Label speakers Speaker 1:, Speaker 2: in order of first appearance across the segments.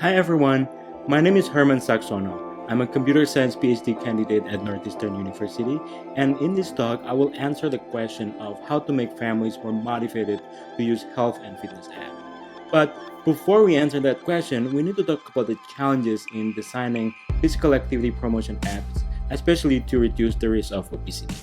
Speaker 1: Hi everyone, my name is Herman Saksono. I'm a computer science PhD candidate at Northeastern University, and in this talk, I will answer the question of how to make families more motivated to use health and fitness apps. But before we answer that question, we need to talk about the challenges in designing physical activity promotion apps, especially to reduce the risk of obesity.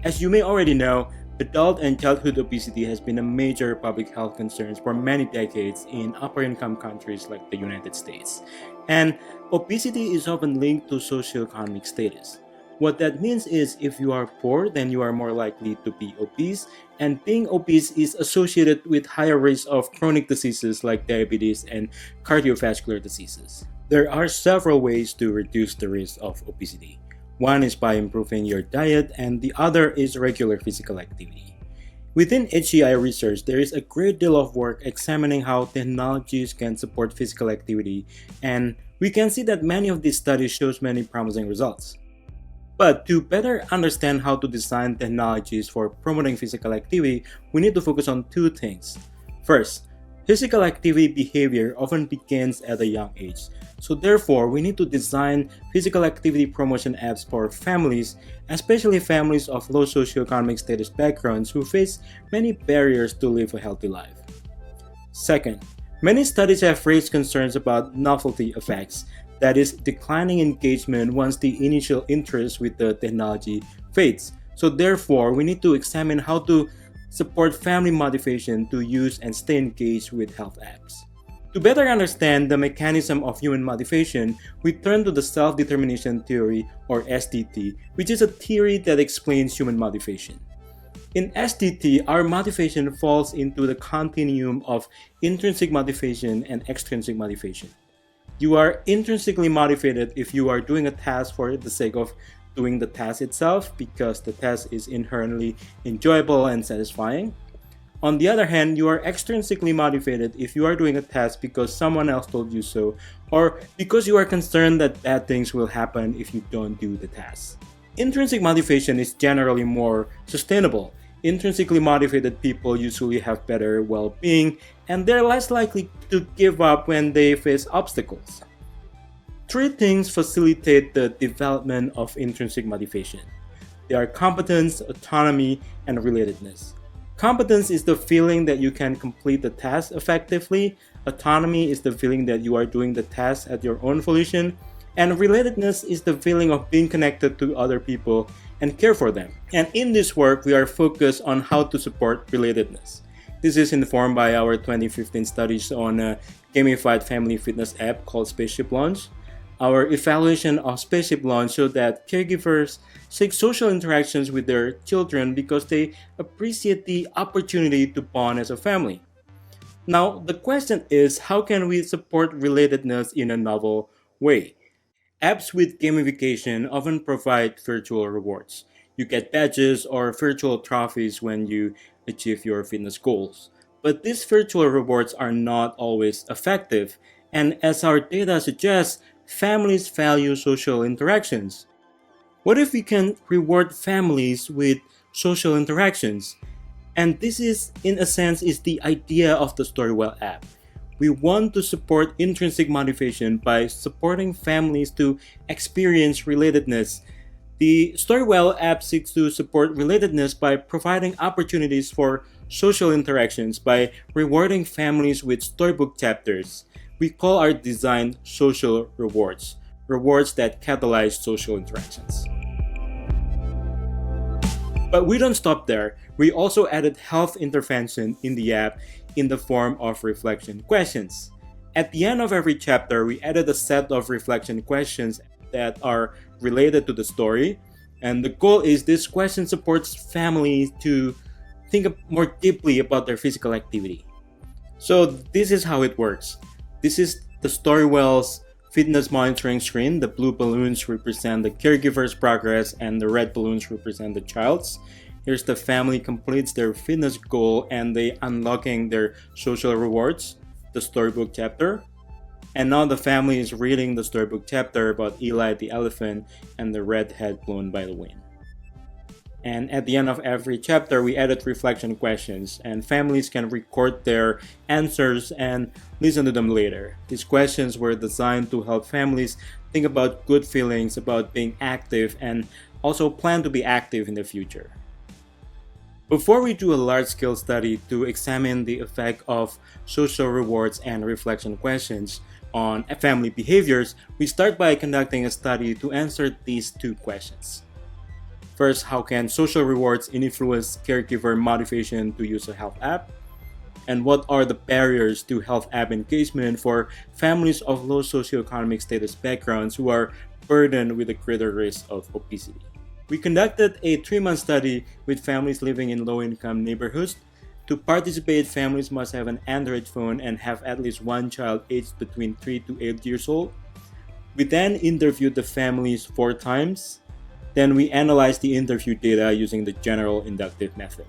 Speaker 1: As you may already know, adult and childhood obesity has been a major public health concern for many decades in upper-income countries like the United States. And obesity is often linked to socioeconomic status. What that means is if you are poor, then you are more likely to be obese, and being obese is associated with higher rates of chronic diseases like diabetes and cardiovascular diseases. There are several ways to reduce the risk of obesity. One is by improving your diet, and the other is regular physical activity. Within HCI research, there is a great deal of work examining how technologies can support physical activity, and we can see that many of these studies shows many promising results. But to better understand how to design technologies for promoting physical activity, we need to focus on two things. First, physical activity behavior often begins at a young age. So therefore, we need to design physical activity promotion apps for families, especially families of low socioeconomic status backgrounds who face many barriers to live a healthy life. Second, many studies have raised concerns about novelty effects, that is, declining engagement once the initial interest with the technology fades. So therefore, we need to examine how to support family motivation to use and stay engaged with health apps. To better understand the mechanism of human motivation, we turn to the self-determination theory, or SDT, which is a theory that explains human motivation. In SDT, our motivation falls into the continuum of intrinsic motivation and extrinsic motivation. You are intrinsically motivated if you are doing a task for the sake of doing the task itself because the task is inherently enjoyable and satisfying. On the other hand, you are extrinsically motivated if you are doing a task because someone else told you so, or because you are concerned that bad things will happen if you don't do the task. Intrinsic motivation is generally more sustainable. Intrinsically motivated people usually have better well-being, and they're less likely to give up when they face obstacles. Three things facilitate the development of intrinsic motivation. They are competence, autonomy, and relatedness. Competence is the feeling that you can complete the task effectively. Autonomy is the feeling that you are doing the task at your own volition. And relatedness is the feeling of being connected to other people and care for them. And in this work, we are focused on how to support relatedness. This is informed by our 2015 studies on a gamified family fitness app called Spaceship Launch. Our evaluation of Spaceship Launch showed that caregivers seek social interactions with their children because they appreciate the opportunity to bond as a family. Now, the question is, how can we support relatedness in a novel way? Apps with gamification often provide virtual rewards. You get badges or virtual trophies when you achieve your fitness goals. But these virtual rewards are not always effective, and as our data suggests, families value social interactions. What if we can reward families with social interactions? And this is, in a sense, is the idea of the Storywell app. We want to support intrinsic motivation by supporting families to experience relatedness. The Storywell app seeks to support relatedness by providing opportunities for social interactions by rewarding families with storybook chapters. We call our design social rewards, rewards that catalyze social interactions. But we don't stop there. We also added health intervention in the app in the form of reflection questions. At the end of every chapter, we added a set of reflection questions that are related to the story. And the goal is this question supports families to think more deeply about their physical activity. So this is how it works. This is the Storywell's fitness monitoring screen. The blue balloons represent the caregiver's progress and the red balloons represent the child's. Here's the family completes their fitness goal and they unlocking their social rewards, the storybook chapter. And now the family is reading the storybook chapter about Eli the elephant and the red head blown by the wind. And at the end of every chapter, we added reflection questions, and families can record their answers and listen to them later. These questions were designed to help families think about good feelings about being active and also plan to be active in the future. Before we do a large-scale study to examine the effect of social rewards and reflection questions on family behaviors, we start by conducting a study to answer these two questions. First, how can social rewards influence caregiver motivation to use a health app? And what are the barriers to health app engagement for families of low socioeconomic status backgrounds who are burdened with a greater risk of obesity? We conducted a 3-month study with families living in low-income neighborhoods. To participate, families must have an Android phone and have at least one child aged between 3 to 8 years old. We then interviewed the families 4 times. Then we analyzed the interview data using the general inductive method.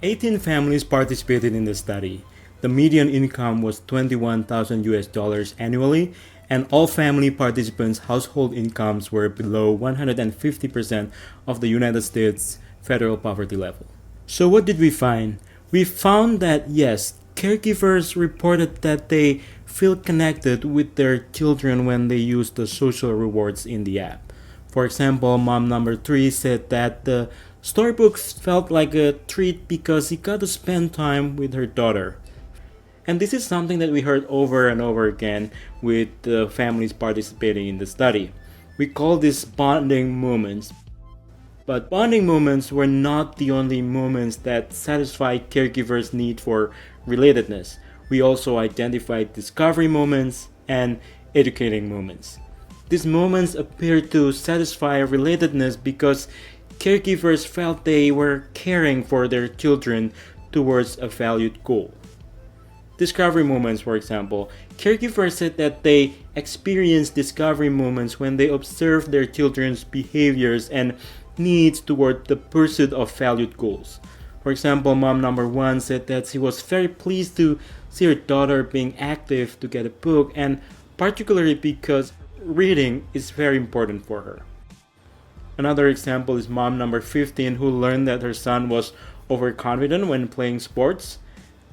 Speaker 1: 18 families participated in the study. The median income was $21,000 annually, and all family participants' household incomes were below 150% of the United States federal poverty level. So what did we find? We found that yes, caregivers reported that they feel connected with their children when they use the social rewards in the app. For example, mom number 3 said that the storybooks felt like a treat because he got to spend time with her daughter. And this is something that we heard over and over again with the families participating in the study. We call this bonding moments. But bonding moments were not the only moments that satisfy caregivers' need for relatedness. We also identified discovery moments and educating moments. These moments appeared to satisfy relatedness because caregivers felt they were caring for their children towards a valued goal. Discovery moments, for example, caregivers said that they experienced discovery moments when they observed their children's behaviors and needs toward the pursuit of valued goals. For example, mom number 1 said that she was very pleased to see her daughter being active to get a book, and particularly because reading is very important for her. Another example is mom number 15 who learned that her son was overconfident when playing sports.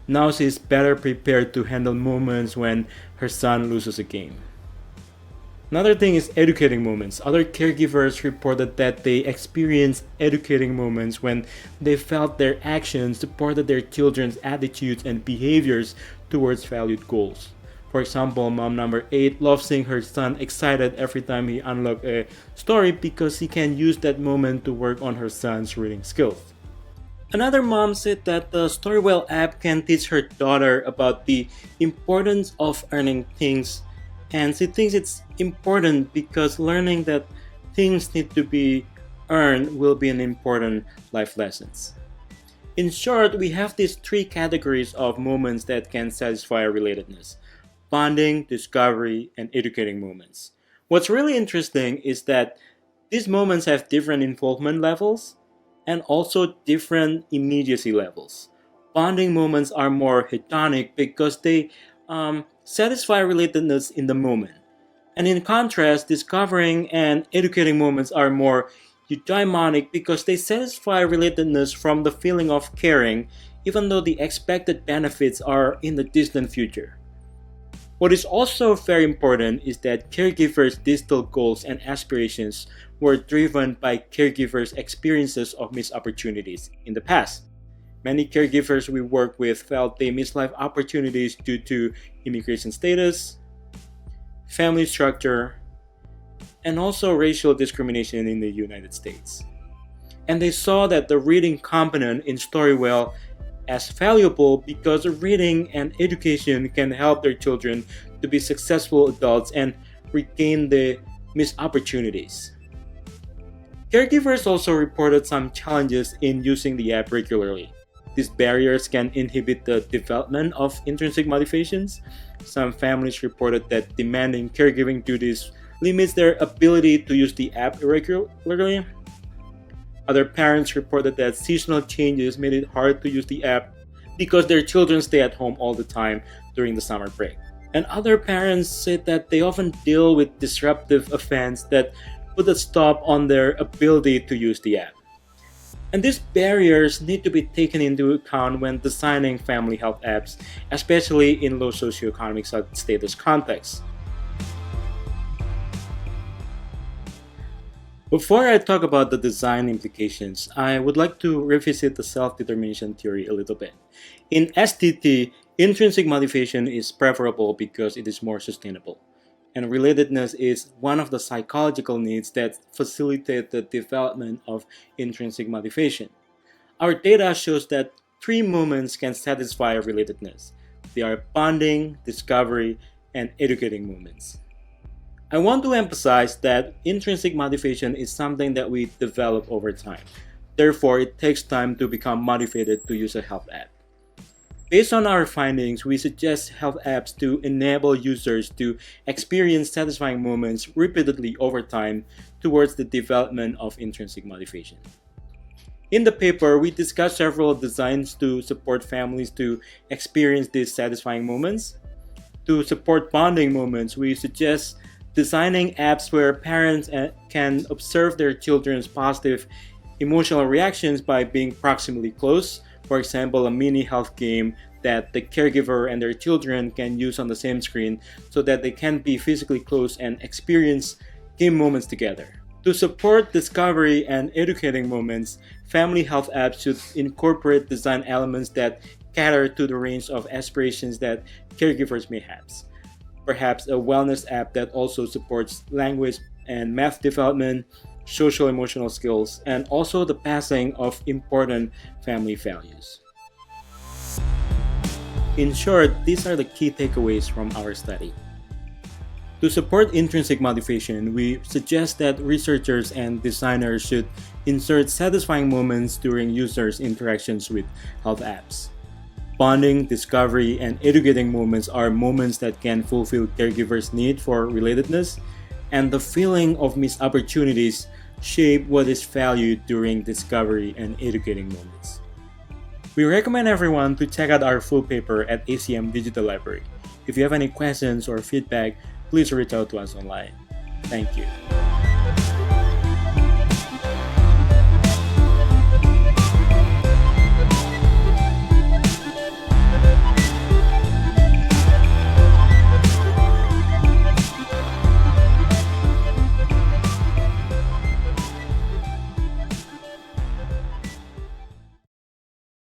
Speaker 1: Now she is better prepared to handle moments when her son loses a game. Another thing is educating moments. Other caregivers reported that they experienced educating moments when they felt their actions supported their children's attitudes and behaviors towards valued goals. For example, mom number 8 loves seeing her son excited every time he unlocks a story because he can use that moment to work on her son's reading skills. Another mom said that the Storywell app can teach her daughter about the importance of earning things, and she thinks it's important because learning that things need to be earned will be an important life lessons. In short, we have these 3 categories of moments that can satisfy our relatedness: bonding, discovery, and educating moments. What's really interesting is that these moments have different involvement levels and also different immediacy levels. Bonding moments are more hedonic because they satisfy relatedness in the moment. And in contrast, discovering and educating moments are more eudaimonic because they satisfy relatedness from the feeling of caring, even though the expected benefits are in the distant future. What is also very important is that caregivers' digital goals and aspirations were driven by caregivers' experiences of missed opportunities in the past. Many caregivers we work with felt they missed life opportunities due to immigration status, family structure, and also racial discrimination in the United States. And they saw that the reading component in Storywell as valuable because reading and education can help their children to be successful adults and regain the missed opportunities. Caregivers also reported some challenges in using the app regularly. These barriers can inhibit the development of intrinsic motivations. Some families reported that demanding caregiving duties limits their ability to use the app regularly. Other parents reported that seasonal changes made it hard to use the app because their children stay at home all the time during the summer break. And other parents said that they often deal with disruptive events that put a stop on their ability to use the app. And these barriers need to be taken into account when designing family health apps, especially in low socioeconomic status contexts. Before I talk about the design implications, I would like to revisit the self-determination theory a little bit. In SDT, intrinsic motivation is preferable because it is more sustainable. And relatedness is one of the psychological needs that facilitate the development of intrinsic motivation. Our data shows that three moments can satisfy relatedness. They are bonding, discovery, and educating moments. I want to emphasize that intrinsic motivation is something that we develop over time. Therefore, it takes time to become motivated to use a health app. Based on our findings, we suggest health apps to enable users to experience satisfying moments repeatedly over time towards the development of intrinsic motivation. In the paper, we discuss several designs to support families to experience these satisfying moments. To support bonding moments, we suggest designing apps where parents can observe their children's positive emotional reactions by being proximally close. For example, a mini health game that the caregiver and their children can use on the same screen so that they can be physically close and experience game moments together. To support discovery and educating moments, family health apps should incorporate design elements that cater to the range of aspirations that caregivers may have. Perhaps a wellness app that also supports language and math development, social emotional skills, and also the passing of important family values. In short, these are the key takeaways from our study. To support intrinsic motivation, we suggest that researchers and designers should insert satisfying moments during users' interactions with health apps. Bonding, discovery, and educating moments are moments that can fulfill caregivers' need for relatedness, and the feeling of missed opportunities shape what is valued during discovery and educating moments. We recommend everyone to check out our full paper at ACM Digital Library. If you have any questions or feedback, please reach out to us online. Thank you.